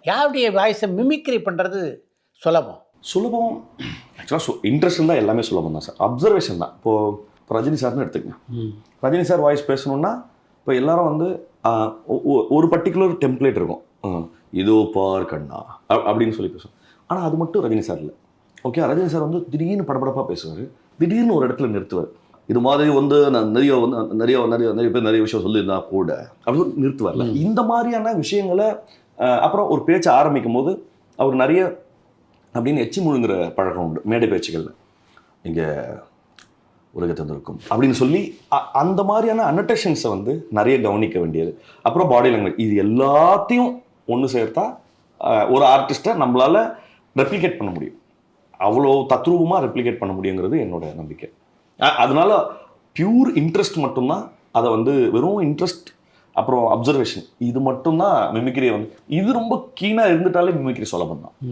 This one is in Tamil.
யாருடைய வாய்ஸை மிமிக்ரி பண்ணுறது சுலபம்? சுலபம் ஆக்சுவலாக இன்ட்ரெஸ்ட் இருந்தால் எல்லாமே சுலபம் தான் சார். அப்சர்வேஷன் தான். இப்போ ரஜினி சார்னு எடுத்துக்கங்க. ரஜினி சார் வாய்ஸ் பேசணுன்னா இப்போ எல்லாரும் வந்து ஒரு பர்டிகுலர் டெம்ப்ளேட் இருக்கும். இதோ பார் கண்ணா அப்படின்னு சொல்லி பேசுவோம். ஆனால் அது மட்டும் ரஜினி சார் இல்லை. ஓகே, ரஜினி சார் வந்து திடீர்னு படபடப்பாக பேசுவார், திடீர்னு ஒரு இடத்துல நிறுத்துவார். இது மாதிரி வந்து நான் நிறைய பேர் நிறைய விஷயம் சொல்லியிருந்தா கூட அப்படின்னு நிறுத்துவார்ல. இந்த மாதிரியான விஷயங்களை அப்புறம் ஒரு பேச்சை ஆரம்பிக்கும் போது அவர் நிறைய அப்படின்னு எச்சி முழுங்குற பழக்கம் உண்டு மேடை பேச்சுகளில். இங்கே உலகத்தை இருக்கும் அப்படின்னு சொல்லி அந்த மாதிரியான அனோட்டேஷன்ஸை வந்து நிறைய கவனிக்க வேண்டியது. அப்புறம் பாடி லாங்குவேஜ், இது எல்லாத்தையும் ஒன்று சேர்த்தா ஒரு ஆர்டிஸ்ட்டை நம்மளால் ரெப்ளிகேட் பண்ண முடியும். அவ்வளோ தத்ரூபமாக ரெப்ளிகேட் பண்ண முடியுங்கிறது என்னோட நம்பிக்கை. அதனால பியூர் இன்ட்ரெஸ்ட் மட்டும்தான். அதை வந்து வெறும் இன்ட்ரெஸ்ட் அப்புறம் அப்சர்வேஷன் இது மட்டும்தான் மிமிக்ரியை வந்து இது ரொம்ப கீனாக இருந்துட்டாலே மிமிக்ரி சுலபம் தான்.